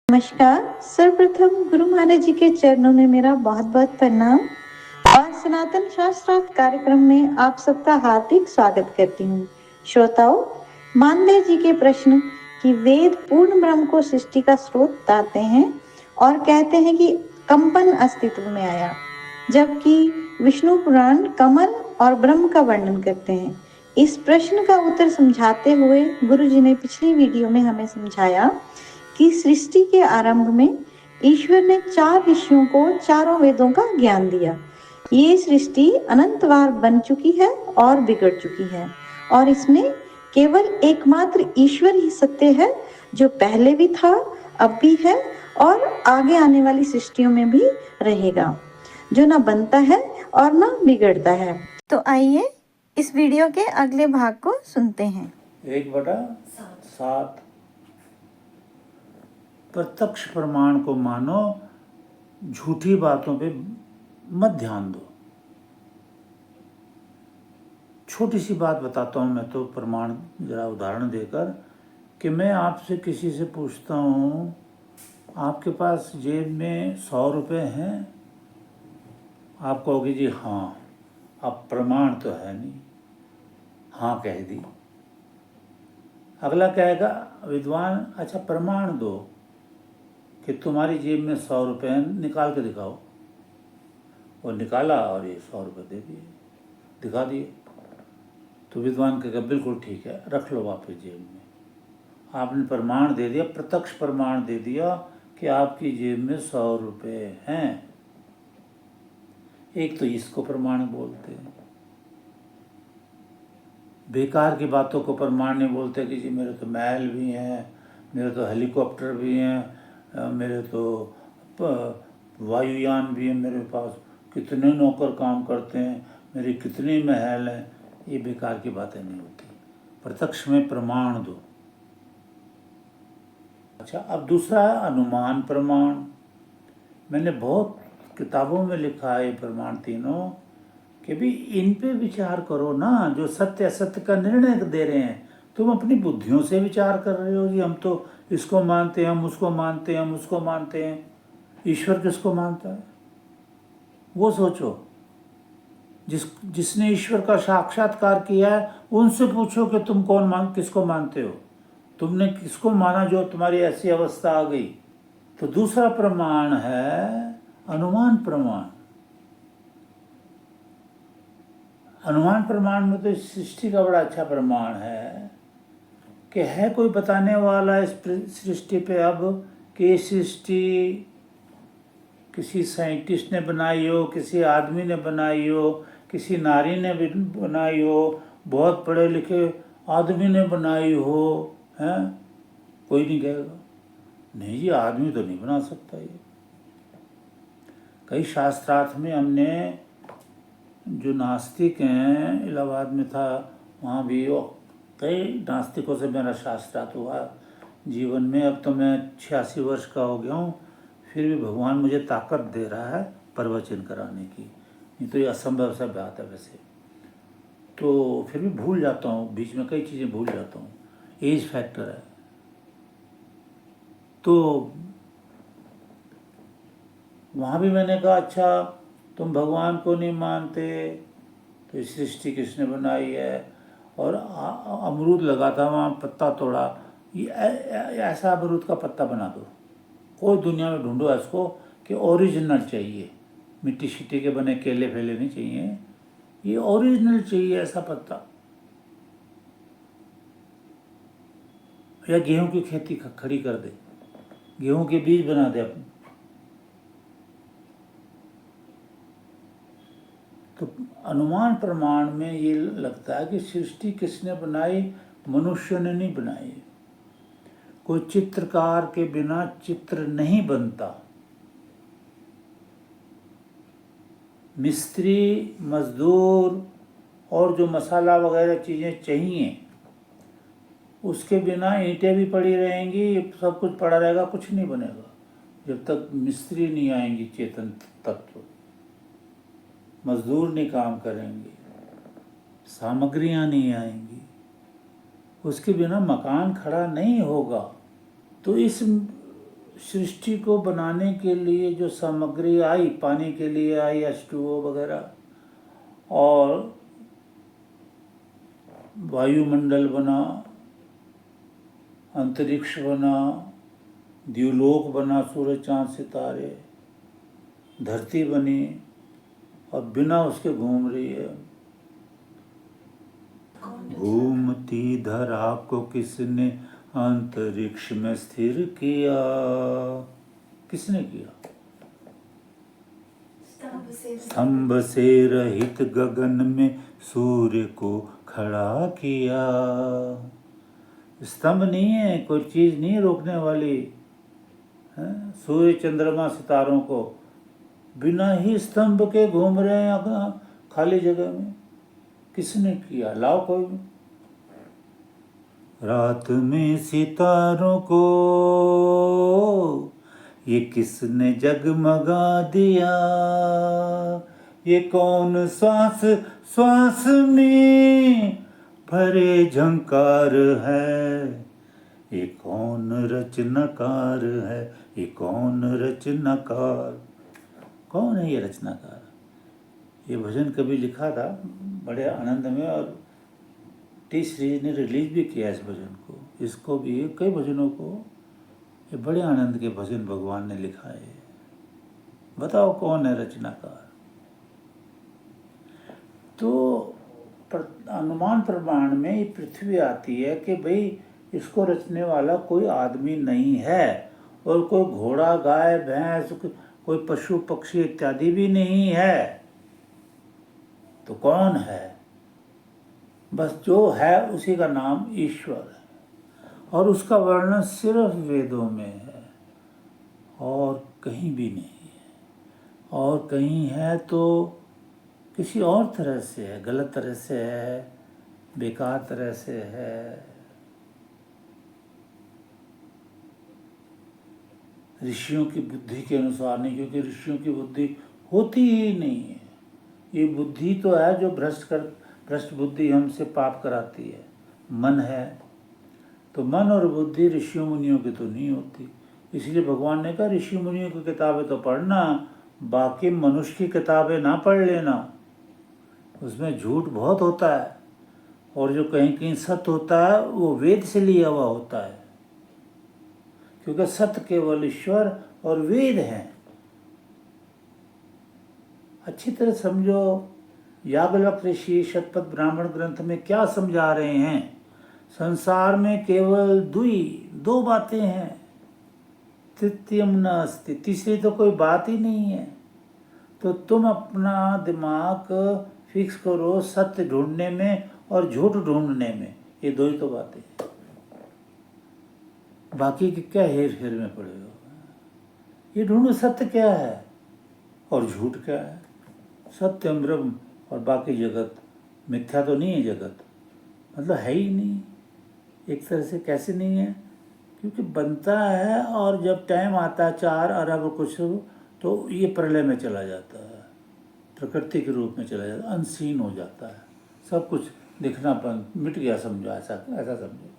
नमस्कार। सर्वप्रथम गुरु महाराज जी के चरणों में मेरा बहुत बहुत प्रणाम और सनातन शास्त्रार्थ कार्यक्रम में आप सबका हार्दिक स्वागत करती हूँ। श्रोताओं, मानदेय जी के प्रश्न कि वेद पूर्ण ब्रह्म को सृष्टि का स्रोत बताते हैं और कहते हैं कि कंपन अस्तित्व में आया, जबकि विष्णु पुराण कमल और ब्रह्म का वर्णन करते हैं। इस प्रश्न का उत्तर समझाते हुए गुरु जी ने पिछली वीडियो में हमें समझाया कि सृष्टि के आरंभ में ईश्वर ने 4 ऋषियों को चारों वेदों का ज्ञान दिया। ये सृष्टि अनंत बार बन चुकी है और बिगड़ चुकी है और इसमें केवल एकमात्र ईश्वर ही सत्य है, जो पहले भी था, अब भी है और आगे आने वाली सृष्टियों में भी रहेगा, जो ना बनता है और ना बिगड़ता है। तो आइए इस वीडियो के अगले भाग को सुनते हैं। 1/7 प्रत्यक्ष प्रमाण को मानो, झूठी बातों पे मत ध्यान दो। छोटी सी बात बताता हूँ मैं तो प्रमाण जरा उदाहरण देकर कि मैं आपसे किसी से पूछता हूँ, आपके पास जेब में 100 रुपये हैं? आप कहोगे जी हाँ। अब प्रमाण तो है नहीं, हाँ कह दी। अगला कहेगा विद्वान, अच्छा प्रमाण दो कि तुम्हारी जेब में 100 रुपये हैं, निकाल के दिखाओ। और निकाला और ये 100 रुपये दे दिए, दिखा दिए। तो विद्वान कहेगा बिल्कुल ठीक है, रख लो वापस जेब में। आपने प्रमाण दे दिया, प्रत्यक्ष प्रमाण दे दिया कि आपकी जेब में 100 रुपये हैं। एक तो इसको प्रमाण बोलते हैं। बेकार की बातों को प्रमाण नहीं बोलते कि जी मेरे तो महल भी हैं, मेरे तो हेलीकॉप्टर भी हैं, मेरे तो वायुयान भी है, मेरे पास कितने नौकर काम करते हैं, मेरे कितने महल हैं। ये बेकार की बातें नहीं होती। प्रत्यक्ष में प्रमाण दो। अच्छा, अब दूसरा है अनुमान प्रमाण। मैंने बहुत किताबों में लिखा है ये प्रमाण तीनों कि भी इन पे विचार करो ना। जो सत्य असत्य का निर्णय दे रहे हैं, तुम अपनी बुद्धियों से विचार कर रहे हो जी हम तो इसको मानते हैं, हम उसको मानते हैं, हम उसको मानते हैं। ईश्वर किसको मानता है वो सोचो। जिसने ईश्वर का साक्षात्कार किया है उनसे पूछो कि तुम किसको मानते हो, तुमने किसको माना जो तुम्हारी ऐसी अवस्था आ गई। तो दूसरा प्रमाण है अनुमान प्रमाण। अनुमान प्रमाण में तो इस सृष्टि का बड़ा अच्छा प्रमाण है कि है कोई बताने वाला इस सृष्टि पे अब कि ये सृष्टि किसी साइंटिस्ट ने बनाई हो, किसी आदमी ने बनाई हो, किसी नारी ने बनाई हो, बहुत पढ़े लिखे आदमी ने बनाई हो, हैं? कोई नहीं कहेगा नहीं जी आदमी तो नहीं बना सकता ये। कई शास्त्रार्थ में हमने, जो नास्तिक हैं, इलाहाबाद में था वहाँ भी कई नास्तिकों से मेरा शास्त्रार्थ हुआ जीवन में। अब तो मैं 86 वर्ष का हो गया हूँ, फिर भी भगवान मुझे ताकत दे रहा है प्रवचन कराने की। नहीं तो ये असंभव सा बात है वैसे तो। फिर भी भूल जाता हूँ, बीच में कई चीज़ें भूल जाता हूँ, एज फैक्टर है। तो वहाँ भी मैंने कहा अच्छा तुम भगवान को नहीं मानते तो इस सृष्टि किसने बनाई है। और अमरूद लगा था वहाँ, पत्ता तोड़ा, ये ऐसा अमरूद का पत्ता बना दो। कोई दुनिया में ढूंढो इसको कि ओरिजिनल चाहिए, मिट्टी शिट्टी के बने केले फेले नहीं चाहिए, ये ओरिजिनल चाहिए ऐसा पत्ता। या गेहूं की खेती खड़ी कर दे, गेहूं के बीज बना दे अपने। तो अनुमान प्रमाण में ये लगता है कि सृष्टि किसने बनाई, मनुष्य ने नहीं बनाई। कोई चित्रकार के बिना चित्र नहीं बनता। मिस्त्री, मजदूर और जो मसाला वगैरह चीज़ें चाहिए, उसके बिना ईंटें भी पड़ी रहेंगी, सब कुछ पड़ा रहेगा, कुछ नहीं बनेगा जब तक मिस्त्री नहीं आएंगी, चेतन तत्व। मजदूर नहीं काम करेंगे, सामग्रियां नहीं आएंगी, उसके बिना मकान खड़ा नहीं होगा। तो इस सृष्टि को बनाने के लिए जो सामग्री आई, पानी के लिए आई H2O वगैरह, और वायुमंडल बना, अंतरिक्ष बना, द्युलोक बना, सूरज चांद सितारे, धरती बनी, और बिना उसके घूम रही है। घूमती धरा को किसने अंतरिक्ष में स्थिर किया? किसने किया? स्तंभ से रहित गगन में सूर्य को खड़ा किया। स्तंभ नहीं है, कोई चीज नहीं रोकने वाली है? सूर्य चंद्रमा सितारों को बिना ही स्तंभ के घूम रहे हैं खाली जगह में। किसने किया? लाओ कोई भी। रात में सितारों को ये किसने जगमगा दिया? ये कौन श्वास श्वास में भरे झंकार है? ये कौन रचनाकार है? ये कौन रचनाकार? कौन है ये रचनाकार? ये भजन कभी लिखा था बड़े आनंद में, और टी सीरीज ने रिलीज भी किया इस भजन को। इसको भी, कई भजनों को, ये बड़े आनंद के भजन भगवान ने लिखा है। बताओ कौन है रचनाकार? तो अनुमान प्रमाण में ये पृथ्वी आती है कि भाई इसको रचने वाला कोई आदमी नहीं है, और कोई घोड़ा गाय भैंस कोई पशु पक्षी इत्यादि भी नहीं है। तो कौन है? बस जो है उसी का नाम ईश्वर है, और उसका वर्णन सिर्फ वेदों में है और कहीं भी नहीं है। और कहीं है तो किसी और तरह से है, गलत तरह से है, बेकार तरह से है। ऋषियों की बुद्धि के अनुसार नहीं, क्योंकि ऋषियों की बुद्धि होती ही नहीं है। ये बुद्धि तो है जो भ्रष्ट बुद्धि हमसे पाप कराती है। मन है तो मन और बुद्धि ऋषियों मुनियों की तो नहीं होती। इसलिए भगवान ने कहा ऋषि मुनियों की किताबें तो पढ़ना, बाकी मनुष्य की किताबें ना पढ़ लेना, उसमें झूठ बहुत होता है, और जो कहीं कहीं सत्य होता है वो वेद से लिया हुआ होता है, क्योंकि सत्य केवल ईश्वर और वेद हैं। अच्छी तरह समझो, याज्ञवल्क्य ऋषि शतपथ ब्राह्मण ग्रंथ में क्या समझा रहे हैं? संसार में केवल दो बातें हैं, तृतीयम न अस्ति, तीसरी तो कोई बात ही नहीं है। तो तुम अपना दिमाग फिक्स करो सत्य ढूंढने में और झूठ ढूंढने में, ये दो ही तो बातें हैं। बाकी के क्या हेर फेर में पड़े हो? ये ढूंढो सत्य क्या है और झूठ क्या है। सत्यम ब्रह्म और बाकी जगत मिथ्या तो नहीं है। जगत मतलब है ही नहीं, एक तरह से। कैसे नहीं है? क्योंकि बनता है और जब टाइम आता है 4 अरब कुछ, तो ये प्रलय में चला जाता है, प्रकृति के रूप में चला जाता है, अनसीन हो जाता है, सब कुछ दिखनापन मिट गया, समझो, ऐसा समझो।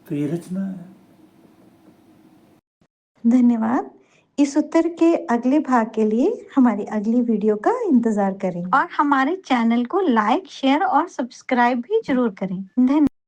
तो ये रचना है। धन्यवाद। इस उत्तर के अगले भाग के लिए हमारी अगली वीडियो का इंतजार करें और हमारे चैनल को लाइक, शेयर और सब्सक्राइब भी जरूर करें। धन्यवाद।